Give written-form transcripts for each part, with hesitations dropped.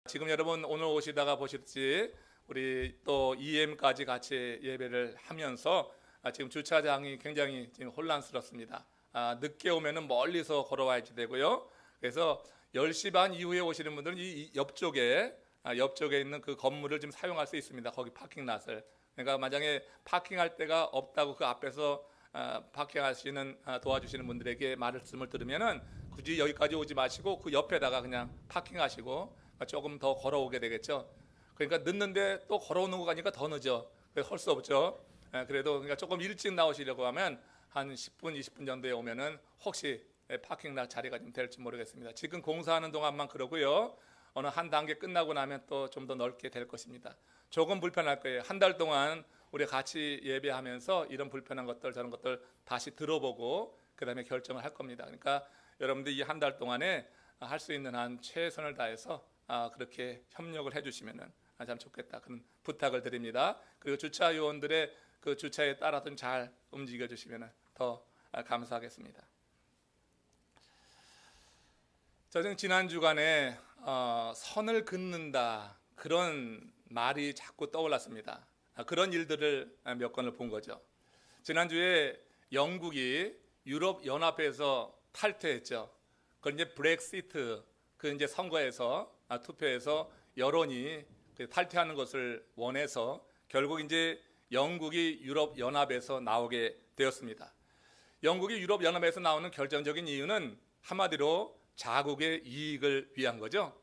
지금 여러분 오늘 오시다가 보셨지 우리 또 EM까지 같이 예배를 하면서 지금 주차장이 굉장히 지금 혼란스럽습니다. 늦게 오면은 멀리서 걸어와야지 되고요. 그래서 10시 반 이후에 오시는 분들은 이 옆쪽에 있는 그 건물을 좀 사용할 수 있습니다. 거기 파킹랏을. 그러니까 만약에 파킹할 데가 없다고 그 앞에서 파킹하시는 도와주시는 분들에게 말씀을 들으면은 굳이 여기까지 오지 마시고 그 옆에다가 그냥 파킹하시고 조금 더 걸어오게 되겠죠. 그러니까 늦는데 또 걸어오는 거 가니까 더 늦어. 할 수 없죠. 그래도 그러니까 조금 일찍 나오시려고 하면 한 10분, 20분 정도에 오면은 혹시 파킹 자리가 좀 될지 모르겠습니다. 지금 공사하는 동안만 그러고요. 어느 한 단계 끝나고 나면 또 좀 더 넓게 될 것입니다. 조금 불편할 거예요. 한 달 동안 우리 같이 예배하면서 이런 불편한 것들 저런 것들 다시 들어보고 그 다음에 결정을 할 겁니다. 그러니까 여러분들 이 한 달 동안에 할 수 있는 한 최선을 다해서 그렇게 협력을 해주시면은 참 좋겠다 그런 부탁을 드립니다. 그리고 주차 요원들의 그 주차에 따라서 잘 움직여 주시면은 더 감사하겠습니다. 저는 지난 주간에 선을 긋는다 그런 말이 자꾸 떠올랐습니다. 그런 일들을 몇 건을 본 거죠. 지난주에 영국이 유럽 연합에서 탈퇴했죠. 그건 이제 브렉시트 그 이제 선거에서 투표에서 여론이 탈퇴하는 것을 원해서 결국 이제 영국이 유럽 연합에서 나오게 되었습니다. 영국이 유럽 연합에서 나오는 결정적인 이유는 한마디로 자국의 이익을 위한 거죠.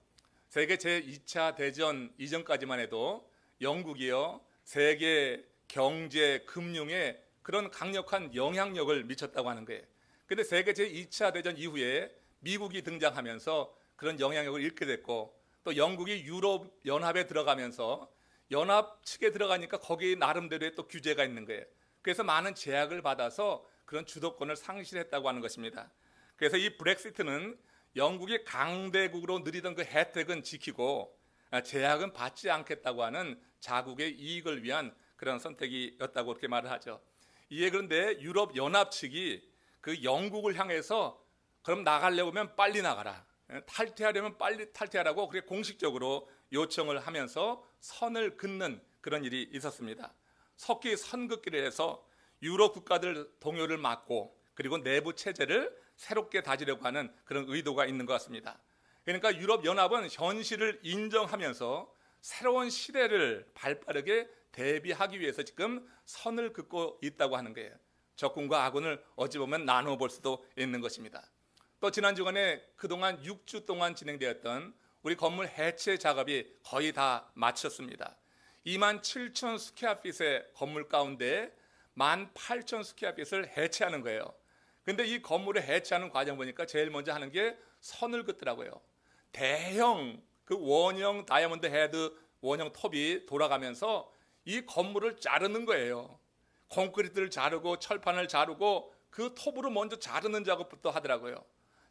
세계 제2차 대전 이전까지만 해도 영국이요 세계 경제 금융에 그런 강력한 영향력을 미쳤다고 하는 거예요. 근데 세계 제2차 대전 이후에 미국이 등장하면서 그런 영향력을 잃게 됐고 또 영국이 유럽 연합에 들어가면서 연합 측에 들어가니까 거기 나름대로의 또 규제가 있는 거예요. 그래서 많은 제약을 받아서 그런 주도권을 상실했다고 하는 것입니다. 그래서 이 브렉시트는 영국이 강대국으로 누리던 그 혜택은 지키고 제약은 받지 않겠다고 하는 자국의 이익을 위한 그런 선택이었다고 그렇게 말을 하죠. 이에 그런데 유럽 연합 측이 그 영국을 향해서 그럼 나가려면 빨리 나가라. 탈퇴하려면 빨리 탈퇴하라고 그렇게 공식적으로 요청을 하면서 선을 긋는 그런 일이 있었습니다. 석기 선긋기를 해서 유럽 국가들 동요를 막고 그리고 내부 체제를 새롭게 다지려고 하는 그런 의도가 있는 것 같습니다. 그러니까 유럽 연합은 현실을 인정하면서 새로운 시대를 발빠르게 대비하기 위해서 지금 선을 긋고 있다고 하는 거예요. 적군과 아군을 어찌 보면 나누어 볼 수도 있는 것입니다. 또 지난 주간에 그동안 6주 동안 진행되었던 우리 건물 해체 작업이 거의 다 마쳤습니다. 27,000 스퀘어핏의 건물 가운데 18,000 스퀘어핏을 해체하는 거예요. 근데 이 건물을 해체하는 과정 보니까 제일 먼저 하는 게 선을 긋더라고요. 대형 그 원형 다이아몬드 헤드 원형 톱이 돌아가면서 이 건물을 자르는 거예요. 콘크리트를 자르고 철판을 자르고 그 톱으로 먼저 자르는 작업부터 하더라고요.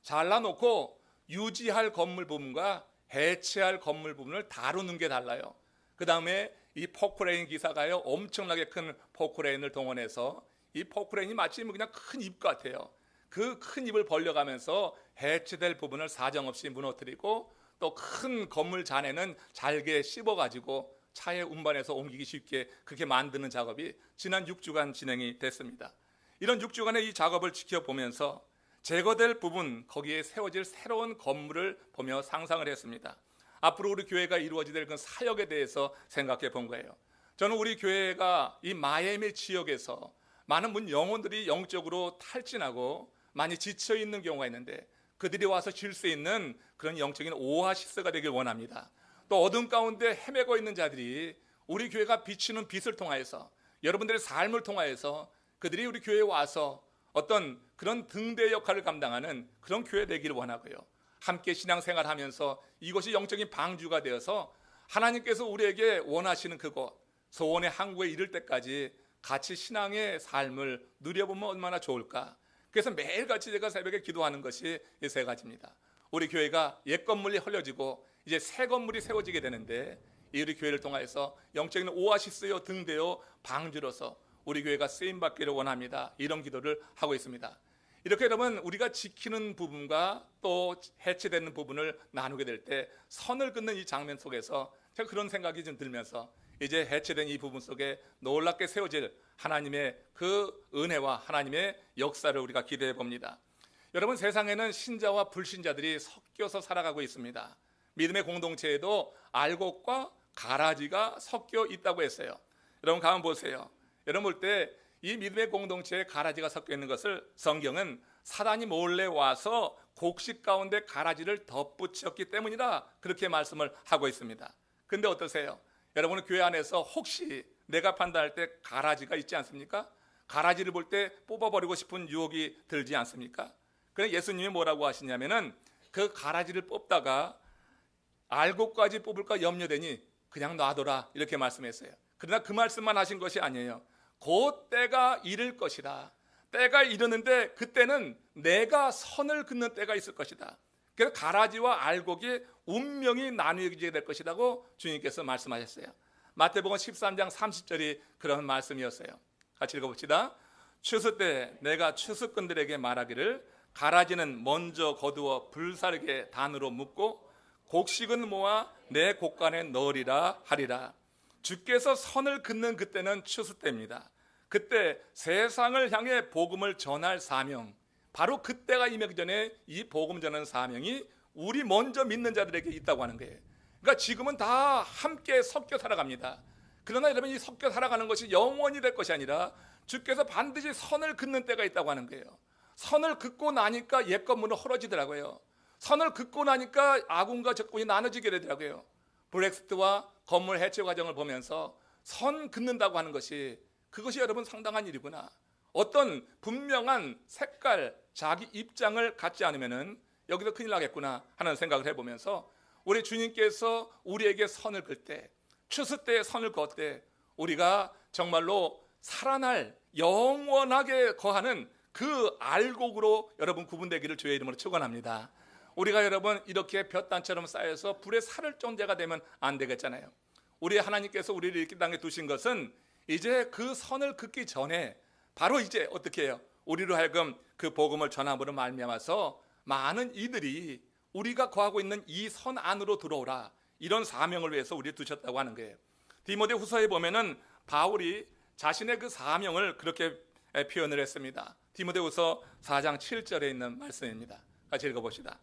잘라놓고 유지할 건물 부분과 해체할 건물 부분을 다루는 게 달라요. 그 다음에 이 포크레인 기사가요 엄청나게 큰 포크레인을 동원해서 이 포크레인이 마치 그냥 큰 입 같아요. 그 큰 입을 벌려가면서 해체될 부분을 사정없이 무너뜨리고 또 큰 건물 잔해는 잘게 씹어가지고 차에 운반해서 옮기기 쉽게 그렇게 만드는 작업이 지난 6주간 진행이 됐습니다. 이런 6주간의 이 작업을 지켜보면서 제거될 부분 거기에 세워질 새로운 건물을 보며 상상을 했습니다. 앞으로 우리 교회가 이루어지게 될 그 사역에 대해서 생각해 본 거예요. 저는 우리 교회가 이 마이애미 지역에서 많은 영혼들이 영적으로 탈진하고 많이 지쳐 있는 경우가 있는데 그들이 와서 쉴 수 있는 그런 영적인 오아시스가 되길 원합니다. 또 어둠 가운데 헤매고 있는 자들이 우리 교회가 비추는 빛을 통하여서 여러분들의 삶을 통하여서 그들이 우리 교회에 와서 어떤 그런 등대 역할을 감당하는 그런 교회 되기를 원하고요. 함께 신앙생활하면서 이것이 영적인 방주가 되어서 하나님께서 우리에게 원하시는 그곳 소원의 항구에 이를 때까지 같이 신앙의 삶을 누려보면 얼마나 좋을까. 그래서 매일같이 제가 새벽에 기도하는 것이 이 세 가지입니다. 우리 교회가 옛 건물이 헐려지고 이제 새 건물이 세워지게 되는데 이 우리 교회를 통해서 영적인 오아시스요 등대요 방주로서 우리 교회가 쓰임받기를 원합니다. 이런 기도를 하고 있습니다. 이렇게 여러분 우리가 지키는 부분과 또 해체되는 부분을 나누게 될 때 선을 긋는 이 장면 속에서 제가 그런 생각이 좀 들면서 이제 해체된 이 부분 속에 놀랍게 세워질 하나님의 그 은혜와 하나님의 역사를 우리가 기대해 봅니다. 여러분, 세상에는 신자와 불신자들이 섞여서 살아가고 있습니다. 믿음의 공동체에도 알곡과 가라지가 섞여 있다고 했어요. 여러분 가만 보세요. 여러분 볼 때 이 믿음의 공동체에 가라지가 섞여 있는 것을 성경은 사단이 몰래 와서 곡식 가운데 가라지를 덧붙였기 때문이라 그렇게 말씀을 하고 있습니다. 근데 어떠세요? 여러분은 교회 안에서 혹시 내가 판단할 때 가라지가 있지 않습니까? 가라지를 볼 때 뽑아버리고 싶은 유혹이 들지 않습니까? 그래서 예수님이 뭐라고 하시냐면은 그 가라지를 뽑다가 알곡까지 뽑을까 염려되니 그냥 놔둬라 이렇게 말씀했어요. 그러나 그 말씀만 하신 것이 아니에요. 곧 때가 이를 것이다. 때가 이르는데 그때는 내가 선을 긋는 때가 있을 것이다. 그래서 가라지와 알곡이 운명이 나뉘어지게 될 것이라고 주님께서 말씀하셨어요. 마태복음 13장 30절이 그런 말씀이었어요. 같이 읽어봅시다. 추수 때 내가 추수꾼들에게 말하기를 가라지는 먼저 거두어 불사르게 단으로 묶고 곡식은 모아 내 곡간에 넣으리라 하리라. 주께서 선을 긋는 그때는 추수 때입니다. 그때 세상을 향해 복음을 전할 사명, 바로 그때가 임하기 전에 이 복음 전하는 사명이 우리 먼저 믿는 자들에게 있다고 하는 거예요. 그러니까 지금은 다 함께 섞여 살아갑니다. 그러나 여러분, 이 섞여 살아가는 것이 영원히 될 것이 아니라 주께서 반드시 선을 긋는 때가 있다고 하는 거예요. 선을 긋고 나니까 옛 건물은 헐어지더라고요. 선을 긋고 나니까 아군과 적군이 나눠지게 되더라고요. 브렉시트와 건물 해체 과정을 보면서 선 긋는다고 하는 것이, 그것이 여러분 상당한 일이구나. 어떤 분명한 색깔, 자기 입장을 갖지 않으면은 여기서 큰일 나겠구나 하는 생각을 해보면서 우리 주님께서 우리에게 선을 긋을 때, 추수 때에 선을 그을 때 우리가 정말로 살아날 영원하게 거하는 그 알곡으로 여러분 구분되기를 주의 이름으로 축원합니다. 우리가 여러분 이렇게 볕단처럼 쌓여서 불에 살을 존재가 되면 안 되겠잖아요. 우리 하나님께서 우리를 이 땅에 두신 것은 이제 그 선을 긋기 전에 바로 이제 어떻게 해요? 우리로 하여금 그 복음을 전함으로 말미암아서 많은 이들이 우리가 거하고 있는 이 선 안으로 들어오라, 이런 사명을 위해서 우리를 두셨다고 하는 거예요. 디모데후서에 보면은 바울이 자신의 그 사명을 그렇게 표현을 했습니다. 디모데후서 4장 7절에 있는 말씀입니다. 같이 읽어봅시다.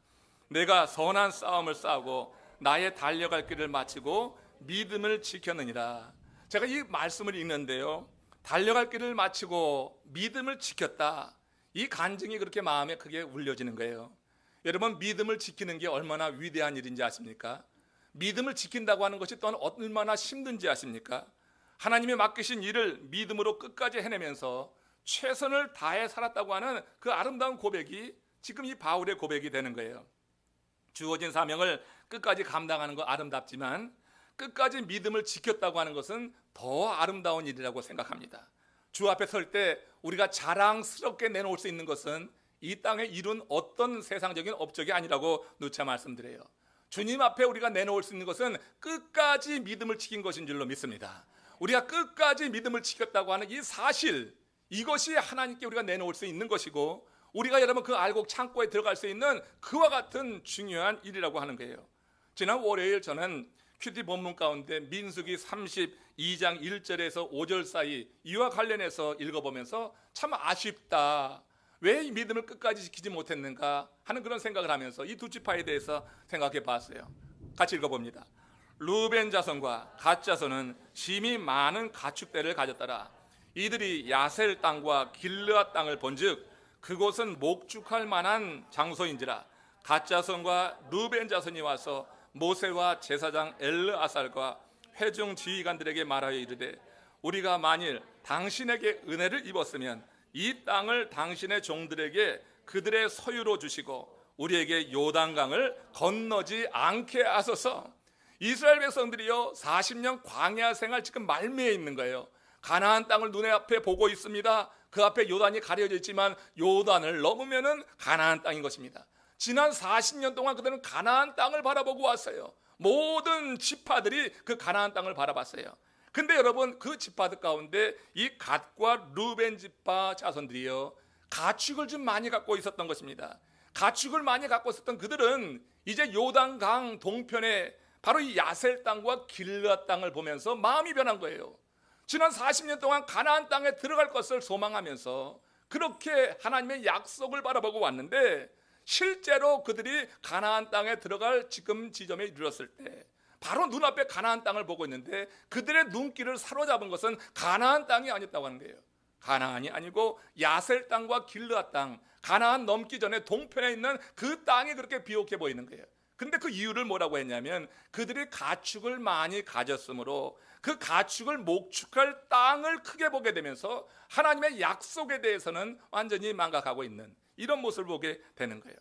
내가 선한 싸움을 싸우고 나의 달려갈 길을 마치고 믿음을 지켰느니라. 제가 이 말씀을 읽는데요, 달려갈 길을 마치고 믿음을 지켰다, 이 간증이 그렇게 마음에 크게 울려지는 거예요. 여러분, 믿음을 지키는 게 얼마나 위대한 일인지 아십니까? 믿음을 지킨다고 하는 것이 또한 얼마나 힘든지 아십니까? 하나님이 맡기신 일을 믿음으로 끝까지 해내면서 최선을 다해 살았다고 하는 그 아름다운 고백이 지금 이 바울의 고백이 되는 거예요. 주어진 사명을 끝까지 감당하는 거 아름답지만 끝까지 믿음을 지켰다고 하는 것은 더 아름다운 일이라고 생각합니다. 주 앞에 설 때 우리가 자랑스럽게 내놓을 수 있는 것은 이 땅에 이룬 어떤 세상적인 업적이 아니라고 누차 말씀드려요. 주님 앞에 우리가 내놓을 수 있는 것은 끝까지 믿음을 지킨 것인 줄로 믿습니다. 우리가 끝까지 믿음을 지켰다고 하는 이 사실, 이것이 하나님께 우리가 내놓을 수 있는 것이고 우리가 여러분 그 알곡 창고에 들어갈 수 있는 그와 같은 중요한 일이라고 하는 거예요. 지난 월요일 저는 큐티 본문 가운데 민수기 32장 1절에서 5절 사이 이와 관련해서 읽어보면서 참 아쉽다, 왜 이 믿음을 끝까지 지키지 못했는가 하는 그런 생각을 하면서 이 두 지파에 대해서 생각해 봤어요. 같이 읽어봅니다. 루벤 자손과 갓 자손은 심히 많은 가축대를 가졌더라. 이들이 야셀 땅과 길르앗 땅을 본즉 그곳은 목축할 만한 장소인지라. 갓 자손과 루벤 자손이 와서 모세와 제사장 엘르아살과 회중 지휘관들에게 말하여 이르되 우리가 만일 당신에게 은혜를 입었으면 이 땅을 당신의 종들에게 그들의 소유로 주시고 우리에게 요단강을 건너지 않게 하소서. 이스라엘 백성들이요 40년 광야 생활 지금 말미에 있는 거예요. 가나안 땅을 눈에 앞에 보고 있습니다. 그 앞에 요단이 가려져 있지만 요단을 넘으면은 가나안 땅인 것입니다. 지난 40년 동안 그들은 가나안 땅을 바라보고 왔어요. 모든 지파들이 그 가나안 땅을 바라봤어요. 근데 여러분 그 지파들 가운데 이 갓과 루벤 지파 자손들이요 가축을 좀 많이 갖고 있었던 것입니다. 가축을 많이 갖고 있었던 그들은 이제 요단강 동편에 바로 이 야셀 땅과 길르앗 땅을 보면서 마음이 변한 거예요. 지난 40년 동안 가나안 땅에 들어갈 것을 소망하면서 그렇게 하나님의 약속을 바라보고 왔는데, 실제로 그들이 가나안 땅에 들어갈 지금 지점에 이르렀을 때 바로 눈앞에 가나안 땅을 보고 있는데, 그들의 눈길을 사로잡은 것은 가나안 땅이 아니었다고 하는 거예요. 가나안이 아니고 야셀 땅과 길르앗 땅, 가나안 넘기 전에 동편에 있는 그 땅이 그렇게 비옥해 보이는 거예요. 근데 그 이유를 뭐라고 했냐면, 그들이 가축을 많이 가졌으므로 그 가축을 목축할 땅을 크게 보게 되면서 하나님의 약속에 대해서는 완전히 망각하고 있는 이런 모습을 보게 되는 거예요.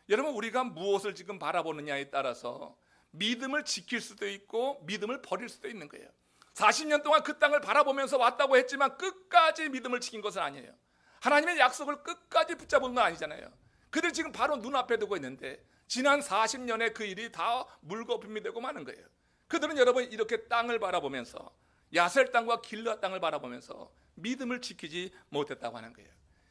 여러분, 우리가 무엇을 지금 바라보느냐에 따라서 믿음을 지킬 수도 있고 믿음을 버릴 수도 있는 거예요. 40년 동안 그 땅을 바라보면서 왔다고 했지만 끝까지 믿음을 지킨 것은 아니에요. 하나님의 약속을 끝까지 붙잡은 건 아니잖아요. 그들 지금 바로 눈앞에 두고 있는데 지난 40년의 그 일이 다 물거품이 되고 마는 거예요. 그들은 여러분 이렇게 땅을 바라보면서, 야셀 땅과 길르앗 땅을 바라보면서 믿음을 지키지 못했다고 하는 거예요.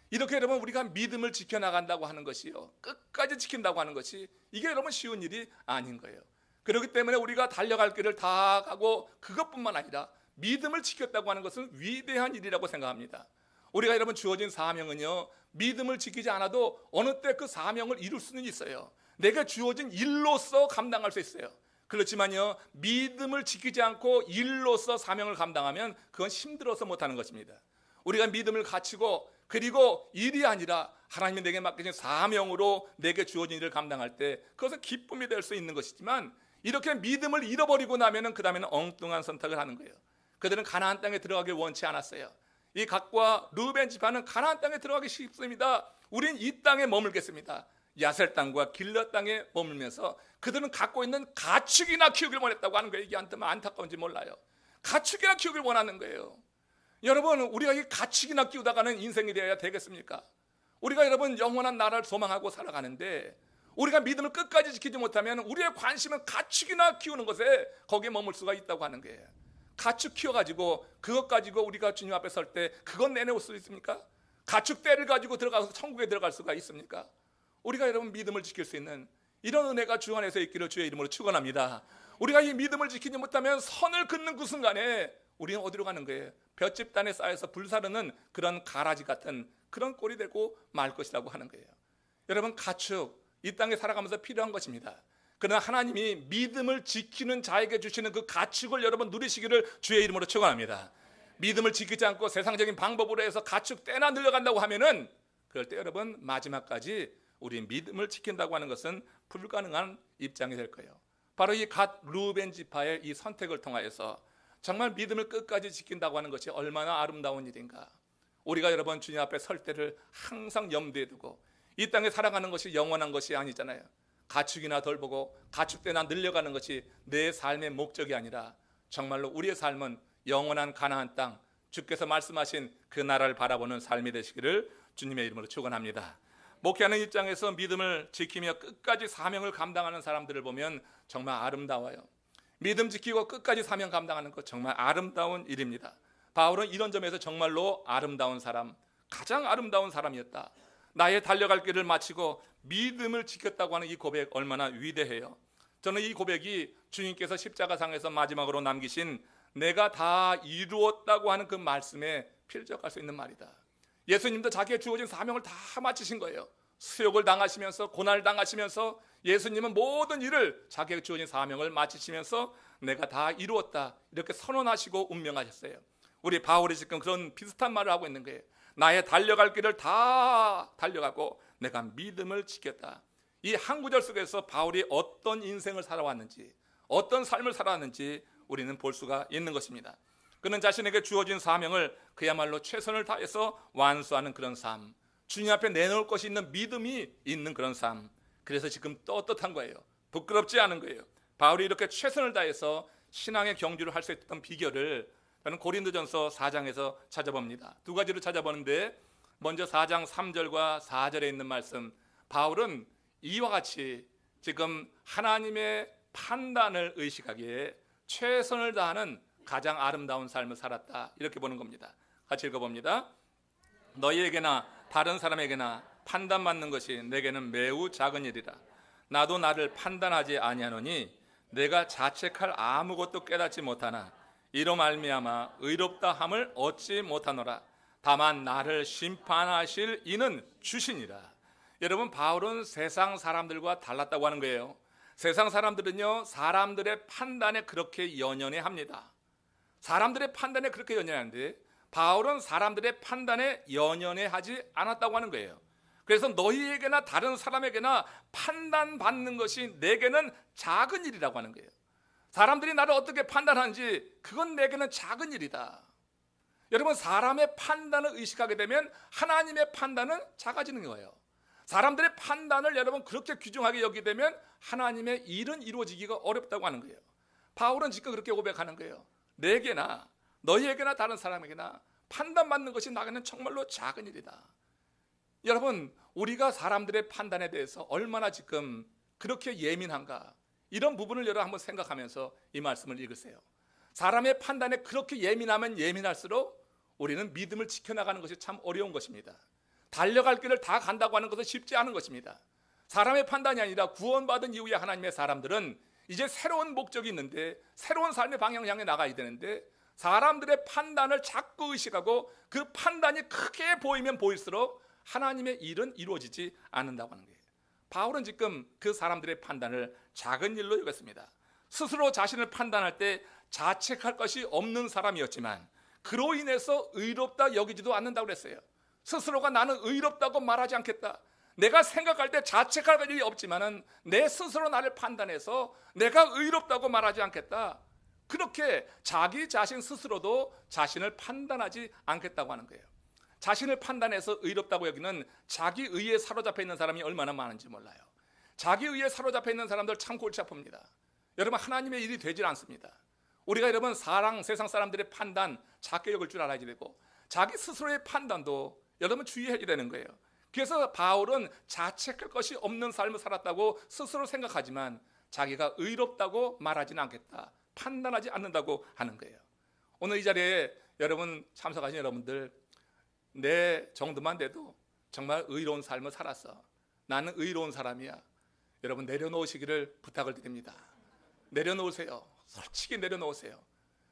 이렇게 여러분 우리가 믿음을 지켜나간다고 하는 것이요, 끝까지 지킨다고 하는 것이 이게 여러분 쉬운 일이 아닌 거예요. 그렇기 때문에 우리가 달려갈 길을 다 가고 그것뿐만 아니라 믿음을 지켰다고 하는 것은 위대한 일이라고 생각합니다. 우리가 여러분 주어진 사명은요, 믿음을 지키지 않아도 어느 때 그 사명을 이룰 수는 있어요. 내가 주어진 일로서 감당할 수 있어요. 그렇지만요, 믿음을 지키지 않고 일로서 사명을 감당하면 그건 힘들어서 못하는 것입니다. 우리가 믿음을 갖추고 그리고 일이 아니라 하나님이 내게 맡기신 사명으로 내게 주어진 일을 감당할 때 그것은 기쁨이 될 수 있는 것이지만, 이렇게 믿음을 잃어버리고 나면은 그 다음에는 엉뚱한 선택을 하는 거예요. 그들은 가나안 땅에 들어가길 원치 않았어요. 이 갓과 루벤 지파는 가나안 땅에 들어가기 쉽습니다. 우린 이 땅에 머물겠습니다. 야셀 땅과 길르앗 땅에 머물면서 그들은 갖고 있는 가축이나 키우길 원했다고 하는 거예요. 이게 안타까운지 몰라요. 가축이나 키우길 원하는 거예요. 여러분, 우리가 이 가축이나 키우다가는 인생이 되어야 되겠습니까? 우리가 여러분 영원한 나라를 소망하고 살아가는데 우리가 믿음을 끝까지 지키지 못하면 우리의 관심은 가축이나 키우는 것에 거기에 머물 수가 있다고 하는 거예요. 가축 키워가지고 그것 가지고 우리가 주님 앞에 설 때 그건 내놓을 수 있습니까? 가축 떼를 가지고 들어가서 천국에 들어갈 수가 있습니까? 우리가 여러분 믿음을 지킬 수 있는 이런 은혜가 주 안에서 있기를 주의 이름으로 축원합니다. 우리가 이 믿음을 지키지 못하면 선을 긋는 그 순간에 우리는 어디로 가는 거예요? 볏집단에 쌓여서 불사르는 그런 가라지 같은 그런 꼴이 되고 말 것이라고 하는 거예요. 여러분, 가축 이 땅에 살아가면서 필요한 것입니다. 그러나 하나님이 믿음을 지키는 자에게 주시는 그 가축을 여러분 누리시기를 주의 이름으로 축원합니다. 믿음을 지키지 않고 세상적인 방법으로 해서 가축 떼나 늘려간다고 하면은 그럴 때 여러분 마지막까지 우리 믿음을 지킨다고 하는 것은 불가능한 입장이 될 거예요. 바로 이 갓 루벤 지파의 이 선택을 통하여서 정말 믿음을 끝까지 지킨다고 하는 것이 얼마나 아름다운 일인가. 우리가 여러분 주님 앞에 설 때를 항상 염두에 두고 이 땅에 살아가는 것이 영원한 것이 아니잖아요. 가축이나 덜 보고 가축대나 늘려가는 것이 내 삶의 목적이 아니라 정말로 우리의 삶은 영원한 가나안 땅, 주께서 말씀하신 그 나라를 바라보는 삶이 되시기를 주님의 이름으로 축원합니다. 목회하는 입장에서 믿음을 지키며 끝까지 사명을 감당하는 사람들을 보면 정말 아름다워요. 믿음 지키고 끝까지 사명 감당하는 것 정말 아름다운 일입니다. 바울은 이런 점에서 정말로 아름다운 사람, 가장 아름다운 사람이었다. 나의 달려갈 길을 마치고 믿음을 지켰다고 하는 이 고백 얼마나 위대해요. 저는 이 고백이 주님께서 십자가상에서 마지막으로 남기신 내가 다 이루었다고 하는 그 말씀에 필적할 수 있는 말이다. 예수님도 자기의 주어진 사명을 다 마치신 거예요. 수욕을 당하시면서 고난을 당하시면서 예수님은 모든 일을 자기의 주어진 사명을 마치시면서 내가 다 이루었다 이렇게 선언하시고 운명하셨어요. 우리 바울이 지금 그런 비슷한 말을 하고 있는 거예요. 나의 달려갈 길을 다 달려가고 내가 믿음을 지켰다. 이 한 구절 속에서 바울이 어떤 인생을 살아왔는지, 어떤 삶을 살아왔는지 우리는 볼 수가 있는 것입니다. 그는 자신에게 주어진 사명을 그야말로 최선을 다해서 완수하는 그런 삶, 주님 앞에 내놓을 것이 있는 믿음이 있는 그런 삶. 그래서 지금 떳떳한 거예요. 부끄럽지 않은 거예요. 바울이 이렇게 최선을 다해서 신앙의 경주를 할 수 있었던 비결을 저는 고린도전서 4장에서 찾아봅니다. 두 가지로 찾아보는데, 먼저 4장 3절과 4절에 있는 말씀, 바울은 이와 같이 지금 하나님의 판단을 의식하기에 최선을 다하는 가장 아름다운 삶을 살았다 이렇게 보는 겁니다. 같이 읽어봅니다. 너희에게나 다른 사람에게나 판단받는 것이 내게는 매우 작은 일이라. 나도 나를 판단하지 아니하노니 내가 자책할 아무것도 깨닫지 못하나 이로 말미암아 의롭다 함을 얻지 못하노라. 다만 나를 심판하실 이는 주시니라. 여러분, 바울은 세상 사람들과 달랐다고 하는 거예요. 세상 사람들은요, 사람들의 판단에 그렇게 연연해 합니다. 사람들의 판단에 그렇게 연연하는데 바울은 사람들의 판단에 연연해 하지 않았다고 하는 거예요. 그래서 너희에게나 다른 사람에게나 판단받는 것이 내게는 작은 일이라고 하는 거예요. 사람들이 나를 어떻게 판단하는지 그건 내게는 작은 일이다. 여러분, 사람의 판단을 의식하게 되면 하나님의 판단은 작아지는 거예요. 사람들의 판단을 여러분 그렇게 귀중하게 여기게 되면 하나님의 일은 이루어지기가 어렵다고 하는 거예요. 바울은 지금 그렇게 고백하는 거예요. 내게나 너희에게나 다른 사람에게나 판단받는 것이 나에게는 정말로 작은 일이다. 여러분, 우리가 사람들의 판단에 대해서 얼마나 지금 그렇게 예민한가, 이런 부분을 여러분 한번 생각하면서 이 말씀을 읽으세요. 사람의 판단에 그렇게 예민하면 예민할수록 우리는 믿음을 지켜나가는 것이 참 어려운 것입니다. 달려갈 길을 다 간다고 하는 것은 쉽지 않은 것입니다. 사람의 판단이 아니라 구원받은 이후에 하나님의 사람들은 이제 새로운 목적이 있는데 새로운 삶의 방향을 향해 나가야 되는데 사람들의 판단을 자꾸 의식하고 그 판단이 크게 보이면 보일수록 하나님의 일은 이루어지지 않는다고 하는 거예요. 바울은 지금 그 사람들의 판단을 작은 일로 여겼습니다. 스스로 자신을 판단할 때 자책할 것이 없는 사람이었지만 그로 인해서 의롭다 여기지도 않는다고 그랬어요. 스스로가 나는 의롭다고 말하지 않겠다. 내가 생각할 때 자책할 일이 없지만은 내 스스로 나를 판단해서 내가 의롭다고 말하지 않겠다. 그렇게 자기 자신 스스로도 자신을 판단하지 않겠다고 하는 거예요. 자신을 판단해서 의롭다고 여기는 자기 의에 사로잡혀 있는 사람이 얼마나 많은지 몰라요. 자기 의에 사로잡혀 있는 사람들 참 골치 아픕니다. 여러분, 하나님의 일이 되질 않습니다. 우리가 여러분 세상 사람들의 판단 작게 여길 줄 알아야 되고 자기 스스로의 판단도 여러분 주의해야 되는 거예요. 그래서 바울은 자책할 것이 없는 삶을 살았다고 스스로 생각하지만 자기가 의롭다고 말하지는 않겠다, 판단하지 않는다고 하는 거예요. 오늘 이 자리에 여러분 참석하신 여러분들, 내 정도만 돼도 정말 의로운 삶을 살았어, 나는 의로운 사람이야, 여러분 내려놓으시기를 부탁을 드립니다. 내려놓으세요. 솔직히 내려놓으세요.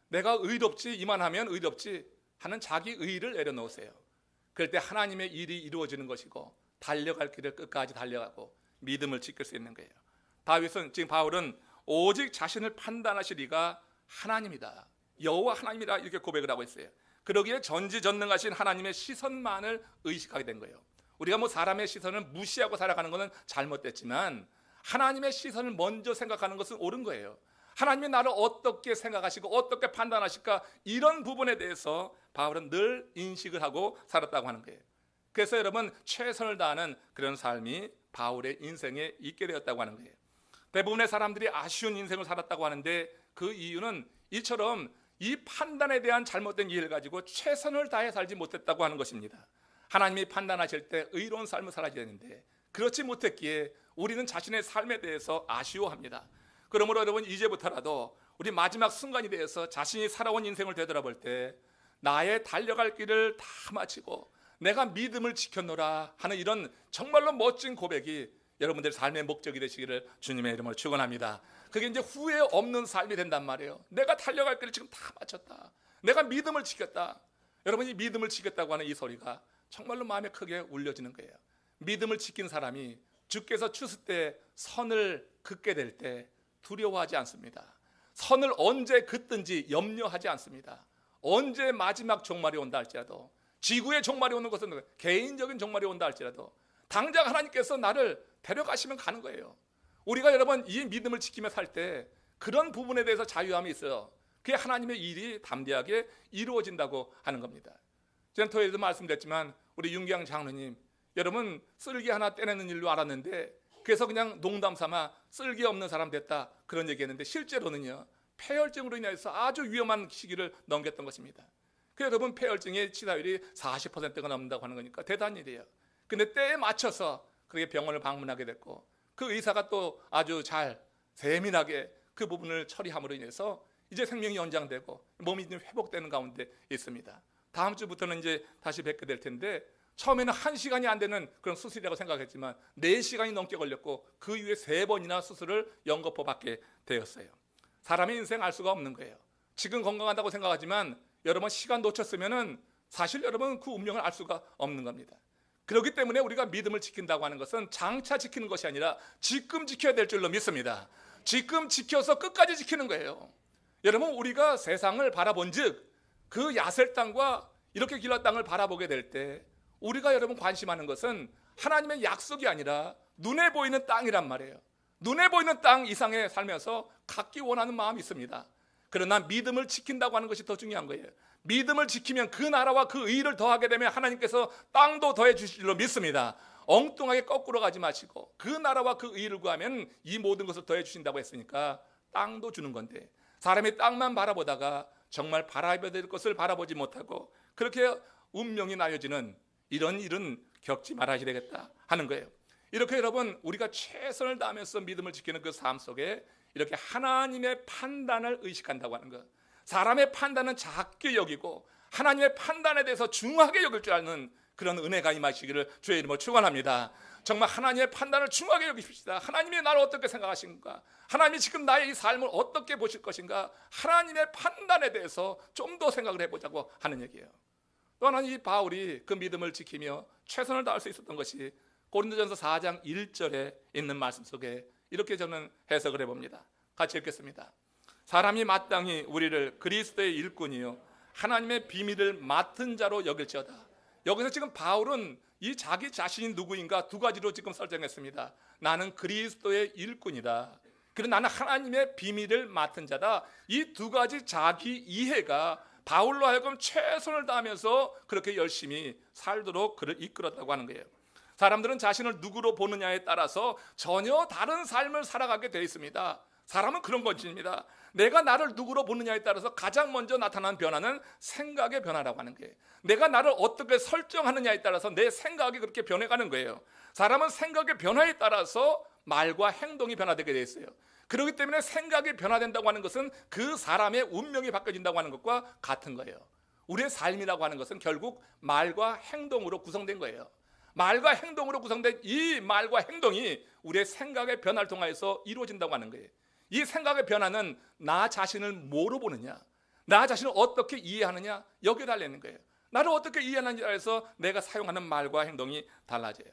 내가 의롭지, 이만하면 의롭지 하는 자기 의의를 내려놓으세요. 그럴 때 하나님의 일이 이루어지는 것이고 달려갈 길을 끝까지 달려가고 믿음을 지킬 수 있는 거예요. 지금 바울은 오직 자신을 판단하실 이가 하나님이다, 여호와 하나님이다, 이렇게 고백을 하고 있어요. 그러기에 전지전능하신 하나님의 시선만을 의식하게 된 거예요. 우리가 뭐 사람의 시선을 무시하고 살아가는 것은 잘못됐지만 하나님의 시선을 먼저 생각하는 것은 옳은 거예요. 하나님이 나를 어떻게 생각하시고 어떻게 판단하실까, 이런 부분에 대해서 바울은 늘 인식을 하고 살았다고 하는 거예요. 그래서 여러분 최선을 다하는 그런 삶이 바울의 인생에 있게 되었다고 하는 거예요. 대부분의 사람들이 아쉬운 인생을 살았다고 하는데 그 이유는 이처럼 이 판단에 대한 잘못된 이해를 가지고 최선을 다해 살지 못했다고 하는 것입니다. 하나님이 판단하실 때 의로운 삶을 살아야 되는데 그렇지 못했기에 우리는 자신의 삶에 대해서 아쉬워합니다. 그러므로 여러분 이제부터라도 우리 마지막 순간이 되어서 자신이 살아온 인생을 되돌아볼 때 나의 달려갈 길을 다 마치고 내가 믿음을 지켰노라 하는 이런 정말로 멋진 고백이 여러분들 삶의 목적이 되시기를 주님의 이름으로 축원합니다. 그게 이제 후회 없는 삶이 된단 말이에요. 내가 달려갈 길을 지금 다 마쳤다, 내가 믿음을 지켰다. 여러분이 믿음을 지켰다고 하는 이 소리가 정말로 마음에 크게 울려지는 거예요. 믿음을 지킨 사람이 주께서 추수 때 선을 긋게 될 때 두려워하지 않습니다. 선을 언제 긋든지 염려하지 않습니다. 언제 마지막 종말이 온다 할지라도, 지구의 종말이 오는 것은 개인적인 종말이 온다 할지라도 당장 하나님께서 나를 데려가시면 가는 거예요. 우리가 여러분 이 믿음을 지키며 살 때 그런 부분에 대해서 자유함이 있어요. 그게 하나님의 일이 담대하게 이루어진다고 하는 겁니다. 지난 토요일에도 말씀드렸지만 우리 윤기양 장로님, 여러분 쓸개 하나 떼내는 일로 알았는데 그래서 그냥 농담 삼아 쓸개 없는 사람 됐다, 그런 얘기했는데 실제로는요 폐혈증으로 인해서 아주 위험한 시기를 넘겼던 것입니다. 그 여러분 폐혈증의 치사율이 40%가 넘는다고 하는 거니까 대단한 일이에요. 근데 때에 맞춰서 그렇게 병원을 방문하게 됐고 그 의사가 또 아주 잘 세밀하게 그 부분을 처리함으로 인해서 이제 생명이 연장되고 몸이 좀 회복되는 가운데 있습니다. 다음 주부터는 이제 다시 뵙게 될 텐데 처음에는 1시간이 안 되는 그런 수술이라고 생각했지만 4시간이 넘게 걸렸고 그 이후에 3번이나 수술을 연거푸 받게 되었어요. 사람의 인생 알 수가 없는 거예요. 지금 건강하다고 생각하지만 여러분 시간 놓쳤으면은 사실 여러분 그 운명을 알 수가 없는 겁니다. 그렇기 때문에 우리가 믿음을 지킨다고 하는 것은 장차 지키는 것이 아니라 지금 지켜야 될 줄로 믿습니다. 지금 지켜서 끝까지 지키는 거예요. 여러분 우리가 세상을 바라본 즉 그 야셀 땅과 이렇게 길러 땅을 바라보게 될 때 우리가 여러분 관심하는 것은 하나님의 약속이 아니라 눈에 보이는 땅이란 말이에요. 눈에 보이는 땅 이상에 살면서 갖기 원하는 마음이 있습니다. 그러나 믿음을 지킨다고 하는 것이 더 중요한 거예요. 믿음을 지키면 그 나라와 그 의를 더하게 되면 하나님께서 땅도 더해 주실 줄로 믿습니다. 엉뚱하게 거꾸로 가지 마시고 그 나라와 그 의를 구하면 이 모든 것을 더해 주신다고 했으니까 땅도 주는 건데 사람이 땅만 바라보다가 정말 바라봐야 될 것을 바라보지 못하고 그렇게 운명이 나뉘어지는 이런 일은 겪지 말아야 되겠다 하는 거예요. 이렇게 여러분 우리가 최선을 다하면서 믿음을 지키는 그 삶 속에 이렇게 하나님의 판단을 의식한다고 하는 것, 사람의 판단은 작게 여기고 하나님의 판단에 대해서 중하게 여길 줄 아는 그런 은혜가 임하시기를 주의 이름으로 축원합니다. 정말 하나님의 판단을 중하게 여기십시다. 하나님이 나를 어떻게 생각하신가, 하나님이 지금 나의 이 삶을 어떻게 보실 것인가, 하나님의 판단에 대해서 좀 더 생각을 해보자고 하는 얘기예요. 또 하나는 이 바울이 그 믿음을 지키며 최선을 다할 수 있었던 것이 고린도전서 4장 1절에 있는 말씀 속에 이렇게 저는 해석을 해봅니다. 같이 읽겠습니다. 사람이 마땅히 우리를 그리스도의 일꾼이요 하나님의 비밀을 맡은 자로 여길지어다. 여기서 지금 바울은 이 자기 자신이 누구인가 두 가지로 지금 설정했습니다. 나는 그리스도의 일꾼이다. 그리고 나는 하나님의 비밀을 맡은 자다. 이 두 가지 자기 이해가 바울로 하여금 최선을 다하면서 그렇게 열심히 살도록 그를 이끌었다고 하는 거예요. 사람들은 자신을 누구로 보느냐에 따라서 전혀 다른 삶을 살아가게 되어 있습니다. 사람은 그런 것입니다. 내가 나를 누구로 보느냐에 따라서 가장 먼저 나타나는 변화는 생각의 변화라고 하는 거예요. 내가 나를 어떻게 설정하느냐에 따라서 내 생각이 그렇게 변해가는 거예요. 사람은 생각의 변화에 따라서 말과 행동이 변화되게 되어 있어요. 그렇기 때문에 생각이 변화된다고 하는 것은 그 사람의 운명이 바뀌어진다고 하는 것과 같은 거예요. 우리의 삶이라고 하는 것은 결국 말과 행동으로 구성된 거예요. 말과 행동으로 구성된 이 말과 행동이 우리의 생각의 변화를 통해서 이루어진다고 하는 거예요. 이 생각의 변화는 나 자신을 뭐로 보느냐, 나 자신을 어떻게 이해하느냐 여기에 달려있는 거예요. 나를 어떻게 이해하느냐에 따라서 내가 사용하는 말과 행동이 달라져요.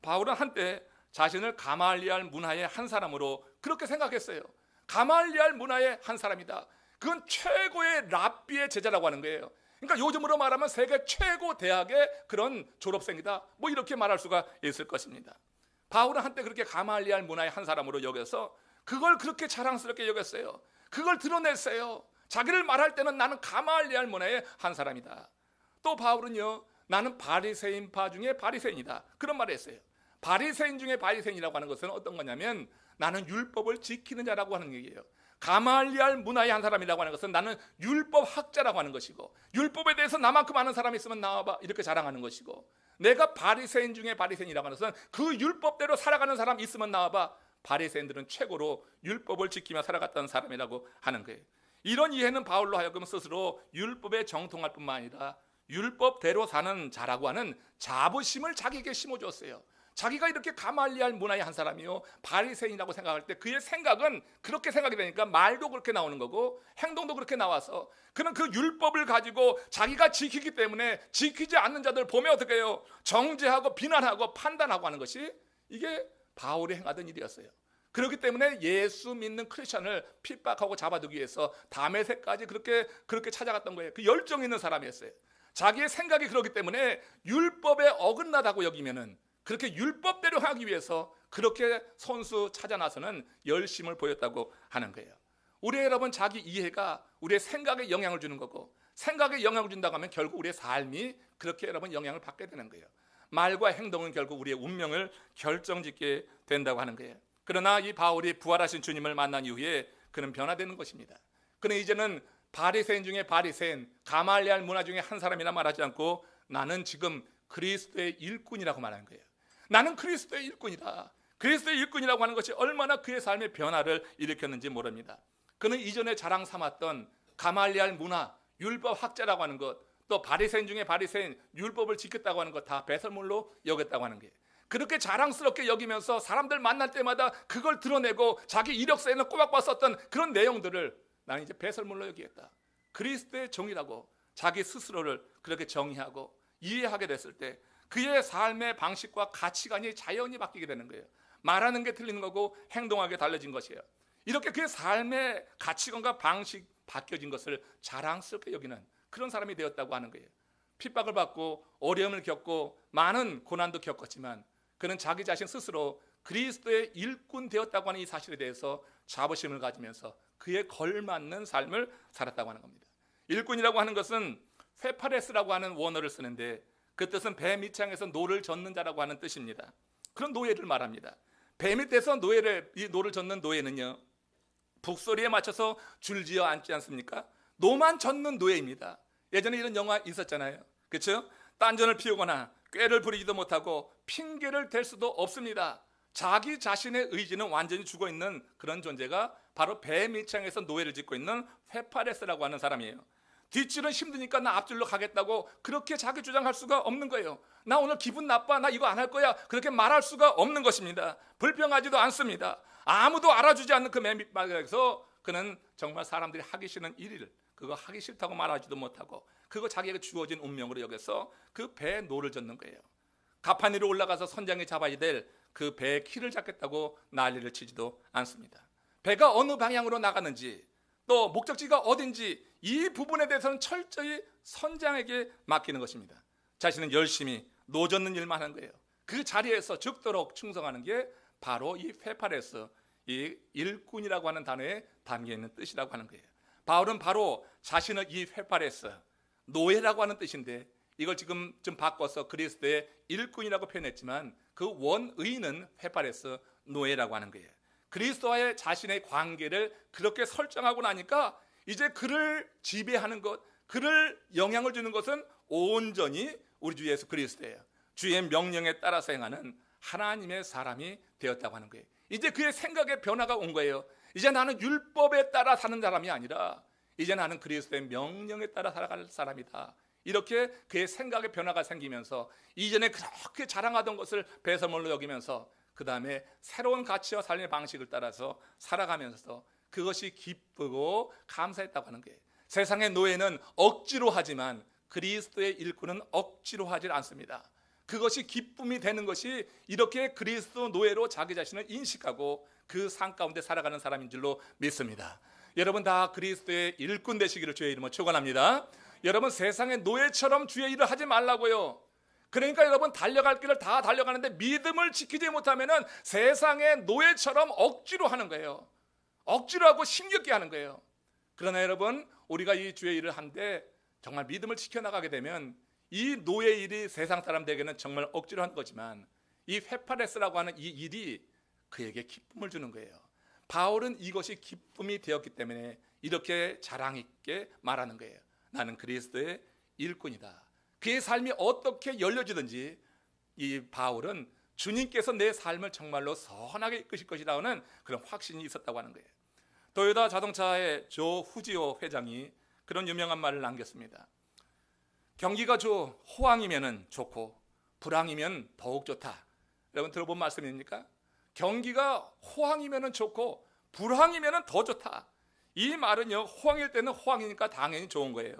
바울은 한때 자신을 가말리알 문화의 한 사람으로 그렇게 생각했어요. 가말리알 문화의 한 사람이다. 그건 최고의 랍비의 제자라고 하는 거예요. 그러니까 요즘으로 말하면 세계 최고 대학의 그런 졸업생이다, 뭐 이렇게 말할 수가 있을 것입니다. 바울은 한때 그렇게 가말리알 문화의 한 사람으로 여겨서 그걸 그렇게 자랑스럽게 여겼어요. 그걸 드러냈어요. 자기를 말할 때는 나는 가말리알 문화의 한 사람이다. 또 바울은요, 나는 바리새인파 중에 바리새인이다, 그런 말을 했어요. 바리새인 중에 바리새인이라고 하는 것은 어떤 거냐면 나는 율법을 지키는 자라고 하는 얘기예요. 가말리알 문화의 한 사람이라고 하는 것은 나는 율법 학자라고 하는 것이고, 율법에 대해서 나만큼 아는 사람이 있으면 나와봐 이렇게 자랑하는 것이고, 내가 바리새인 중에 바리새인이라고 하는 것은 그 율법대로 살아가는 사람 있으면 나와봐, 바리새인들은 최고로 율법을 지키며 살아갔던 사람이라고 하는 거예요. 이런 이해는 바울로 하여금 스스로 율법에 정통할 뿐만 아니라 율법대로 사는 자라고 하는 자부심을 자기에게 심어주었어요. 자기가 이렇게 가말리알 문화의 한 사람이요 바리새인이라고 생각할 때 그의 생각은 그렇게 생각이 되니까 말도 그렇게 나오는 거고 행동도 그렇게 나와서 그는 그 율법을 가지고 자기가 지키기 때문에 지키지 않는 자들 보면 어떻게 해요? 정죄하고 비난하고 판단하고 하는 것이 이게 바울이 행하던 일이었어요. 그렇기 때문에 예수 믿는 크리스천을 핍박하고 잡아두기 위해서 다메섹까지 그렇게 찾아갔던 거예요. 그 열정 있는 사람이었어요. 자기의 생각이 그렇기 때문에 율법에 어긋나다고 여기면은 그렇게 율법대로 하기 위해서 그렇게 선수 찾아 나서는 열심을 보였다고 하는 거예요. 우리 여러분 자기 이해가 우리의 생각에 영향을 주는 거고, 생각에 영향을 준다고 하면 결국 우리의 삶이 그렇게 여러분 영향을 받게 되는 거예요. 말과 행동은 결국 우리의 운명을 결정짓게 된다고 하는 거예요. 그러나 이 바울이 부활하신 주님을 만난 이후에 그는 변화되는 것입니다. 그는 이제는 바리새인 중에 바리새인, 가말리알 문화 중에 한 사람이라 말하지 않고 나는 지금 그리스도의 일꾼이라고 말하는 거예요. 나는 그리스도의 일꾼이다. 그리스도의 일꾼이라고 하는 것이 얼마나 그의 삶의 변화를 일으켰는지 모릅니다. 그는 이전에 자랑 삼았던 가말리알 문화, 율법 학자라고 하는 것, 또 바리새인 중에 바리새인, 율법을 지켰다고 하는 것 다 배설물로 여겼다고 하는 게, 그렇게 자랑스럽게 여기면서 사람들 만날 때마다 그걸 드러내고 자기 이력서에는 꼬박꼬박 썼던 그런 내용들을 나는 이제 배설물로 여기겠다, 그리스도의 종이라고 자기 스스로를 그렇게 정의하고 이해하게 됐을 때 그의 삶의 방식과 가치관이 자연히 바뀌게 되는 거예요. 말하는 게 틀리는 거고 행동하게 달라진 것이에요. 이렇게 그의 삶의 가치관과 방식 바뀌어진 것을 자랑스럽게 여기는 그런 사람이 되었다고 하는 거예요. 핍박을 받고 어려움을 겪고 많은 고난도 겪었지만 그는 자기 자신 스스로 그리스도의 일꾼 되었다고 하는 이 사실에 대해서 자부심을 가지면서 그에 걸맞는 삶을 살았다고 하는 겁니다. 일꾼이라고 하는 것은 페파레스라고 하는 원어를 쓰는데 그 뜻은 배 밑창에서 노를 젓는 자라고 하는 뜻입니다. 그런 노예를 말합니다. 배 밑에서 이 노를 젓는 노예는요, 북소리에 맞춰서 줄지어 앉지 않습니까? 노만 젓는 노예입니다. 예전에 이런 영화 있었잖아요. 그렇죠? 딴전을 피우거나 꾀를 부리지도 못하고 핑계를 댈 수도 없습니다. 자기 자신의 의지는 완전히 죽어있는 그런 존재가 바로 배 밑창에서 노예를 짓고 있는 페파레스라고 하는 사람이에요. 뒷줄은 힘드니까 나 앞줄로 가겠다고 그렇게 자기 주장할 수가 없는 거예요. 나 오늘 기분 나빠, 나 이거 안 할 거야, 그렇게 말할 수가 없는 것입니다. 불평하지도 않습니다. 아무도 알아주지 않는 그 맨 밑바닥에서 그는 정말 사람들이 하기 싫은 일을 그거 하기 싫다고 말하지도 못하고 그거 자기에게 주어진 운명으로 여겨서 그 배에 노를 젓는 거예요. 가판 위로 올라가서 선장이 잡아야 될 그 배의 키를 잡겠다고 난리를 치지도 않습니다. 배가 어느 방향으로 나가는지 또 목적지가 어딘지 이 부분에 대해서는 철저히 선장에게 맡기는 것입니다. 자신은 열심히 노 젓는 일만 하는 거예요. 그 자리에서 죽도록 충성하는 게 바로 이 페파레스, 이 일꾼이라고 하는 단어에 담겨있는 뜻이라고 하는 거예요. 바울은 바로 자신을 이 페파레스, 노예라고 하는 뜻인데 이걸 지금 좀 바꿔서 그리스도의 일꾼이라고 표현했지만 그 원의는 페파레스, 노예라고 하는 거예요. 그리스도와의 자신의 관계를 그렇게 설정하고 나니까 이제 그를 지배하는 것, 그를 영향을 주는 것은 온전히 우리 주 예수 그리스도예요. 주의 명령에 따라서 행하는 하나님의 사람이 되었다고 하는 거예요. 이제 그의 생각의 변화가 온 거예요. 이제 나는 율법에 따라 사는 사람이 아니라 이제 나는 그리스도의 명령에 따라 살아갈 사람이다. 이렇게 그의 생각의 변화가 생기면서 이전에 그렇게 자랑하던 것을 배설물로 여기면서 그 다음에 새로운 가치와 삶의 방식을 따라서 살아가면서 그것이 기쁘고 감사했다고 하는 거예요. 세상의 노예는 억지로 하지만 그리스도의 일꾼은 억지로 하질 않습니다. 그것이 기쁨이 되는 것이 이렇게 그리스도 노예로 자기 자신을 인식하고 그 삶 가운데 살아가는 사람인 줄로 믿습니다. 여러분 다 그리스도의 일꾼 되시기를 주의 이름으로 축원합니다. 여러분 세상의 노예처럼 주의 일을 하지 말라고요. 그러니까 여러분 달려갈 길을 다 달려가는데 믿음을 지키지 못하면 세상의 노예처럼 억지로 하는 거예요. 억지로 하고 힘겹게 하는 거예요. 그러나 여러분 우리가 이 주의 일을 한데 정말 믿음을 지켜나가게 되면 이 노예 일이 세상 사람들에게는 정말 억지로 한 거지만 이 페파레스라고 하는 이 일이 그에게 기쁨을 주는 거예요. 바울은 이것이 기쁨이 되었기 때문에 이렇게 자랑 있게 말하는 거예요. 나는 그리스도의 일꾼이다. 그의 삶이 어떻게 열려지든지 이 바울은 주님께서 내 삶을 정말로 선하게 이끄실 것이라는 그런 확신이 있었다고 하는 거예요. 도요타 자동차의 조 후지오 회장이 그런 유명한 말을 남겼습니다. 경기가 호황이면 좋고 불황이면 더욱 좋다. 여러분 들어본 말씀입니까? 경기가 호황이면 좋고 불황이면 더 좋다. 이 말은요, 호황일 때는 호황이니까 당연히 좋은 거예요.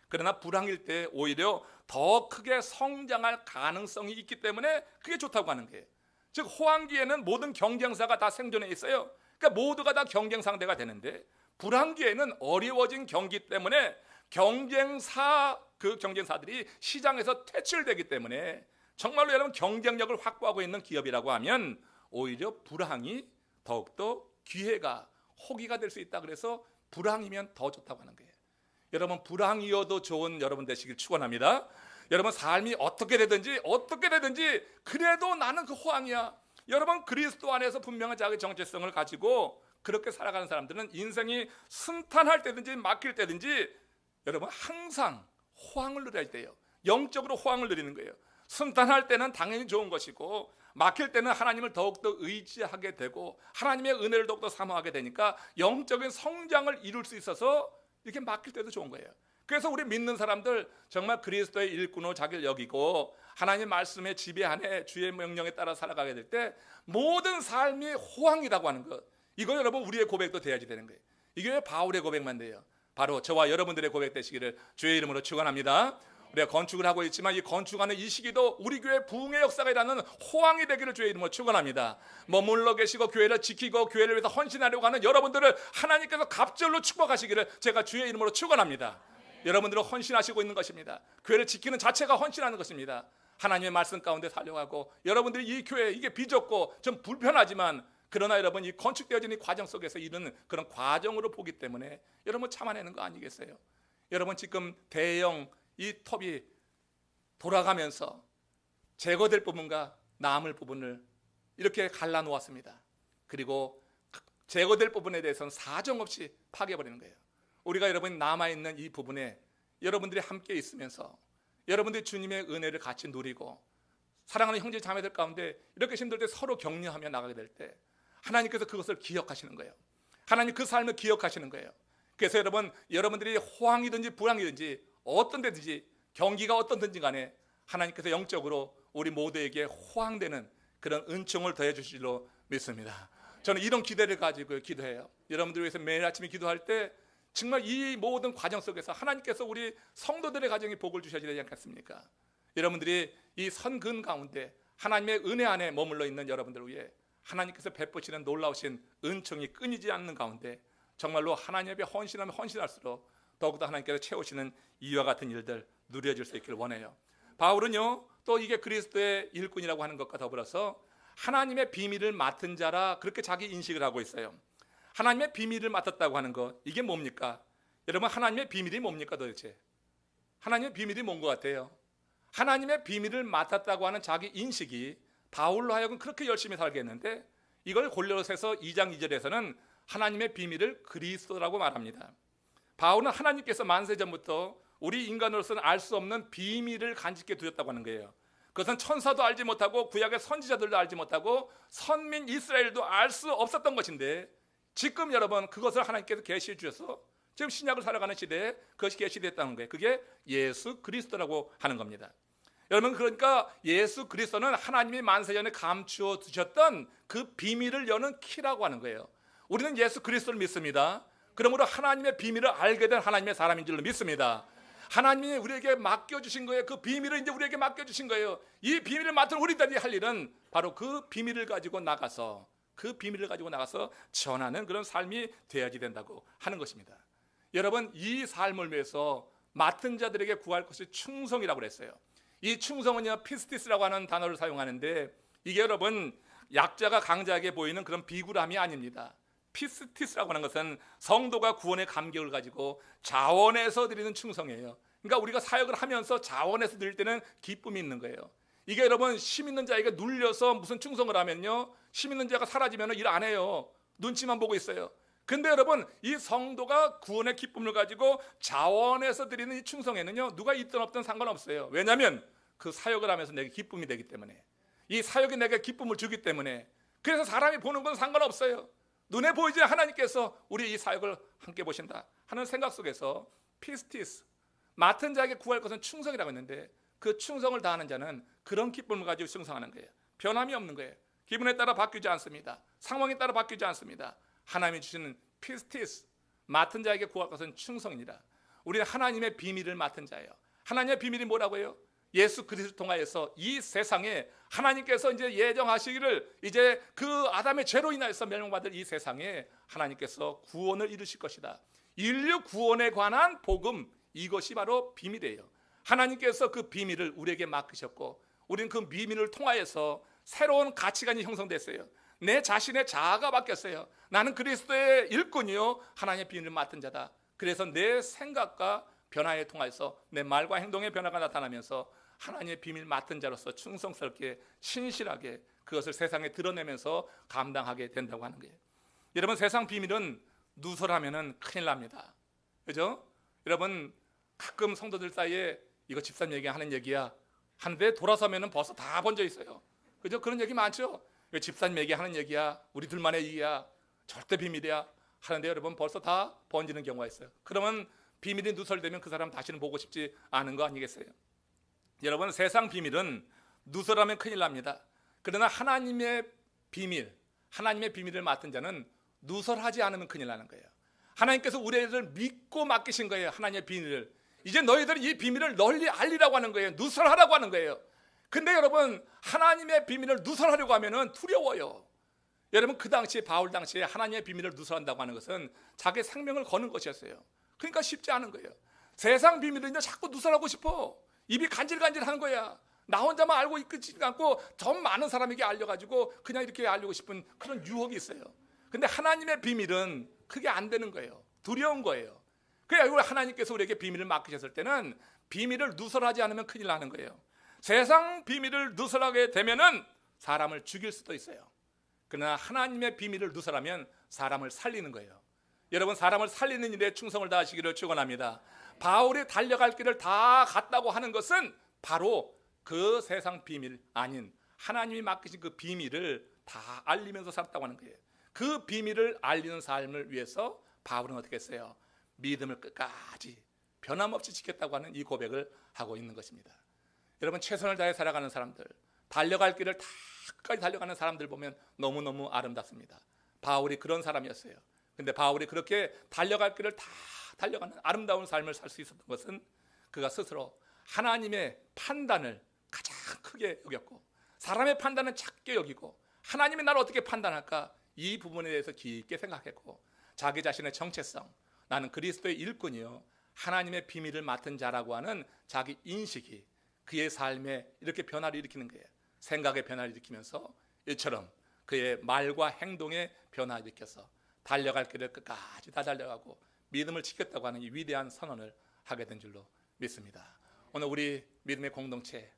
그러나 불황일 때 오히려 더 크게 성장할 가능성이 있기 때문에 그게 좋다고 하는 거예요. 즉 호황기에는 모든 경쟁사가 다 생존해 있어요. 그러니까 모두가 다 경쟁 상대가 되는데 불황기에는 어려워진 경기 때문에 그 경쟁사들이 시장에서 퇴출되기 때문에 정말로 여러분 경쟁력을 확보하고 있는 기업이라고 하면 오히려 불황이 더욱더 기회가 호기가 될 수 있다. 그래서 불황이면 더 좋다고 하는 거예요. 여러분 불황이어도 좋은 여러분 되시길 축원합니다. 여러분 삶이 어떻게 되든지 그래도 나는 그 호황이야. 여러분 그리스도 안에서 분명한 자기 정체성을 가지고 그렇게 살아가는 사람들은 인생이 순탄할 때든지 막힐 때든지 여러분 항상 호황을 누려야 돼요. 영적으로 호황을 누리는 거예요. 순탄할 때는 당연히 좋은 것이고 막힐 때는 하나님을 더욱더 의지하게 되고 하나님의 은혜를 더욱더 사모하게 되니까 영적인 성장을 이룰 수 있어서 이렇게 막힐 때도 좋은 거예요. 그래서 우리 믿는 사람들 정말 그리스도의 일꾼으로 자기를 여기고 하나님의 말씀에 지배 안에 주의 명령에 따라 살아가게 될 때 모든 삶이 호황이라고 하는 것, 이거 여러분 우리의 고백도 돼야지 되는 거예요. 이게 왜 바울의 고백만 돼요? 바로 저와 여러분들의 고백 되시기를 주의 이름으로 축원합니다. 우리가 건축을 하고 있지만 이 건축하는 이 시기도 우리 교회 부흥의 역사가 일어나는 호황이 되기를 주의 이름으로 축원합니다. 머물러 계시고 교회를 지키고 교회를 위해서 헌신하려고 하는 여러분들을 하나님께서 갑절로 축복하시기를 제가 주의 이름으로 축원합니다. 여러분들은 헌신하시고 있는 것입니다. 교회를 지키는 자체가 헌신하는 것입니다. 하나님의 말씀 가운데 살려가고 여러분들이 이 교회 이게 비좁고 좀 불편하지만 그러나 여러분 이 건축되어진 이 과정 속에서 이런 그런 과정으로 보기 때문에 여러분 참아내는 거 아니겠어요? 여러분 지금 대형 이 톱이 돌아가면서 제거될 부분과 남을 부분을 이렇게 갈라놓았습니다. 그리고 제거될 부분에 대해서는 사정없이 파괴해버리는 거예요. 우리가 여러분 남아있는 이 부분에 여러분들이 함께 있으면서 여러분들이 주님의 은혜를 같이 누리고 사랑하는 형제 자매들 가운데 이렇게 힘들 때 서로 격려하며 나가게 될 때 하나님께서 그것을 기억하시는 거예요. 하나님 그 삶을 기억하시는 거예요. 그래서 여러분들이 호황이든지 불황이든지 어떤 데든지 경기가 어떤든지 간에 하나님께서 영적으로 우리 모두에게 호황되는 그런 은총을 더해 주실 줄로 믿습니다. 저는 이런 기대를 가지고 기도해요. 여러분들 위해서 매일 아침에 기도할 때 정말 이 모든 과정 속에서 하나님께서 우리 성도들의 가정에 복을 주셔야 되지 않겠습니까? 여러분들이 이 선근 가운데 하나님의 은혜 안에 머물러 있는 여러분들 위해 하나님께서 베푸시는 놀라우신 은총이 끊이지 않는 가운데 정말로 하나님 앞에 헌신하면 헌신할수록 더욱더 하나님께서 채우시는 이와 같은 일들 누려질 수 있기를 원해요. 바울은요 또 이게 그리스도의 일꾼이라고 하는 것과 더불어서 하나님의 비밀을 맡은 자라 그렇게 자기 인식을 하고 있어요. 하나님의 비밀을 맡았다고 하는 것, 이게 뭡니까? 여러분 하나님의 비밀이 뭡니까 도대체? 하나님의 비밀이 뭔 것 같아요? 하나님의 비밀을 맡았다고 하는 자기 인식이 바울로 하여금 그렇게 열심히 살게 했는데 이걸 골로새서 2장 2절에서는 하나님의 비밀을 그리스도라고 말합니다. 바울은 하나님께서 만세전부터 우리 인간으로서는 알 수 없는 비밀을 간직해 두셨다고 하는 거예요. 그것은 천사도 알지 못하고 구약의 선지자들도 알지 못하고 선민 이스라엘도 알 수 없었던 것인데 지금 여러분 그것을 하나님께서 계시해 주셔서 지금 신약을 살아가는 시대에 그것이 계시됐다는 거예요. 그게 예수 그리스도라고 하는 겁니다. 여러분 그러니까 예수 그리스도는 하나님이 만세전에 감추어 두셨던 그 비밀을 여는 키라고 하는 거예요. 우리는 예수 그리스도를 믿습니다. 그러므로 하나님의 비밀을 알게 된 하나님의 사람인 줄로 믿습니다. 하나님이 우리에게 맡겨주신 거예요. 그 비밀을 이제 우리에게 맡겨주신 거예요. 이 비밀을 맡은 우리들이 할 일은 바로 그 비밀을 가지고 나가서 전하는 그런 삶이 되어야지 된다고 하는 것입니다. 여러분 이 삶을 위해서 맡은 자들에게 구할 것이 충성이라고 그랬어요. 이 충성은요 피스티스라고 하는 단어를 사용하는데 이게 여러분 약자가 강자에게 보이는 그런 비굴함이 아닙니다. 피스티스라고 하는 것은 성도가 구원의 감격을 가지고 자원해서 드리는 충성이에요. 그러니까 우리가 사역을 하면서 자원해서 드릴 때는 기쁨이 있는 거예요. 이게 여러분 심 있는 자에게 눌려서 무슨 충성을 하면요 심 있는 자가 사라지면 일 안 해요. 눈치만 보고 있어요. 근데 여러분 이 성도가 구원의 기쁨을 가지고 자원해서 드리는 이 충성에는요 누가 있든 없든 상관없어요. 왜냐하면 그 사역을 하면서 내게 기쁨이 되기 때문에, 이 사역이 내게 기쁨을 주기 때문에, 그래서 사람이 보는 건 상관없어요. 눈에 보이지 하나님께서 우리 이 사역을 함께 보신다 하는 생각 속에서 피스티스, 맡은 자에게 구할 것은 충성이라고 했는데 그 충성을 다하는 자는 그런 기쁨을 가지고 충성하는 거예요. 변함이 없는 거예요. 기분에 따라 바뀌지 않습니다. 상황에 따라 바뀌지 않습니다. 하나님이 주시는 피스티스, 맡은 자에게 구할 것은 충성이니라. 우리는 하나님의 비밀을 맡은 자예요. 하나님의 비밀이 뭐라고요? 예수 그리스도 통하여서 이 세상에 하나님께서 이제 예정하시기를 이제 그 아담의 죄로 인하여서 멸망받을 이 세상에 하나님께서 구원을 이루실 것이다. 인류 구원에 관한 복음, 이것이 바로 비밀이에요. 하나님께서 그 비밀을 우리에게 맡기셨고 우리는 그 비밀을 통하여서 새로운 가치관이 형성됐어요. 내 자신의 자아가 바뀌었어요. 나는 그리스도의 일꾼이요 하나님의 비밀을 맡은 자다. 그래서 내 생각과 변화에 통하여서 내 말과 행동의 변화가 나타나면서 하나님의 비밀 맡은 자로서 충성스럽게 신실하게 그것을 세상에 드러내면서 감당하게 된다고 하는 거예요. 여러분 세상 비밀은 누설하면 큰일 납니다. 그죠? 여러분 가끔 성도들 사이에 이거 집사님 얘기하는 얘기야 하는데 돌아서면 벌써 다 번져 있어요. 그죠? 그런 얘기 많죠? 이거 집사님 얘기하는 얘기야, 우리 둘만의 얘기야, 절대 비밀이야 하는데 여러분 벌써 다 번지는 경우가 있어요. 그러면 비밀이 누설되면 그 사람 다시는 보고 싶지 않은 거 아니겠어요? 여러분, 세상 비밀은 누설하면 큰일 납니다. 그러나 하나님의 비밀을 맡은 자는 누설하지 않으면 큰일 나는 거예요. 하나님께서 우리를 믿고 맡기신 거예요. 하나님의 비밀을. 이제 너희들은 이 비밀을 널리 알리라고 하는 거예요. 누설하라고 하는 거예요. 근데 여러분, 하나님의 비밀을 누설하려고 하면은 두려워요. 여러분, 그 당시에, 바울 당시에 하나님의 비밀을 누설한다고 하는 것은 자기 생명을 거는 것이었어요. 그러니까 쉽지 않은 거예요. 세상 비밀을 이제 자꾸 누설하고 싶어. 입이 간질간질하는 거야. 나 혼자만 알고 있지 않고 더 많은 사람에게 알려가지고 그냥 이렇게 알리고 싶은 그런 유혹이 있어요. 근데 하나님의 비밀은 그게 안 되는 거예요. 두려운 거예요. 그래서 하나님께서 우리에게 비밀을 맡기셨을 때는 비밀을 누설하지 않으면 큰일 나는 거예요. 세상 비밀을 누설하게 되면은 사람을 죽일 수도 있어요. 그러나 하나님의 비밀을 누설하면 사람을 살리는 거예요. 여러분, 사람을 살리는 일에 충성을 다하시기를 축원합니다. 바울이 달려갈 길을 다 갔다고 하는 것은 바로 그 세상 비밀 아닌 하나님이 맡기신 그 비밀을 다 알리면서 살았다고 하는 거예요. 그 비밀을 알리는 삶을 위해서 바울은 어떻게 했어요? 믿음을 끝까지 변함없이 지켰다고 하는 이 고백을 하고 있는 것입니다. 여러분, 최선을 다해 살아가는 사람들, 달려갈 길을 다 끝까지 달려가는 사람들 보면 너무너무 아름답습니다. 바울이 그런 사람이었어요. 근데 바울이 그렇게 달려갈 길을 다 달려가는 아름다운 삶을 살 수 있었던 것은 그가 스스로 하나님의 판단을 가장 크게 여겼고, 사람의 판단은 작게 여기고 하나님이 나를 어떻게 판단할까, 이 부분에 대해서 깊게 생각했고, 자기 자신의 정체성, 나는 그리스도의 일꾼이요 하나님의 비밀을 맡은 자라고 하는 자기 인식이 그의 삶에 이렇게 변화를 일으키는 거예요. 생각의 변화를 일으키면서 이처럼 그의 말과 행동의 변화를 일으켜서 달려갈 길을 끝까지 다 달려가고 믿음을 지켰다고 하는 이 위대한 선언을 하게 된 줄로 믿습니다. 오늘 우리 믿음의 공동체,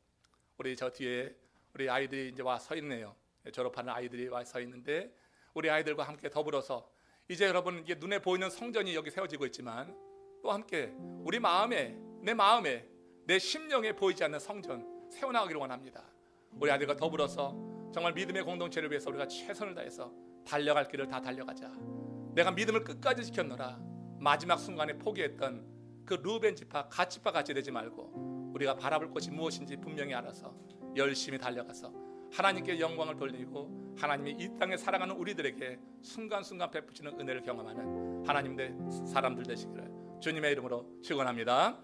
우리 저 뒤에 우리 아이들이 이제 와 서 있네요. 졸업하는 아이들이 와 서 있는데, 우리 아이들과 함께 더불어서 이제 여러분, 이게 눈에 보이는 성전이 여기 세워지고 있지만 또 함께 우리 마음에, 내 심령에 보이지 않는 성전 세워나가기를 원합니다. 우리 아이들과 더불어서 정말 믿음의 공동체를 위해서 우리가 최선을 다해서 달려갈 길을 다 달려가자. 내가 믿음을 끝까지 지켰노라. 마지막 순간에 포기했던 그 루벤 지파, 갓 지파 같이 되지 말고 우리가 바라볼 것이 무엇인지 분명히 알아서 열심히 달려가서 하나님께 영광을 돌리고 하나님이 이 땅에 살아가는 우리들에게 순간순간 베푸시는 은혜를 경험하는 하나님의 사람들 되시기를 주님의 이름으로 축원합니다.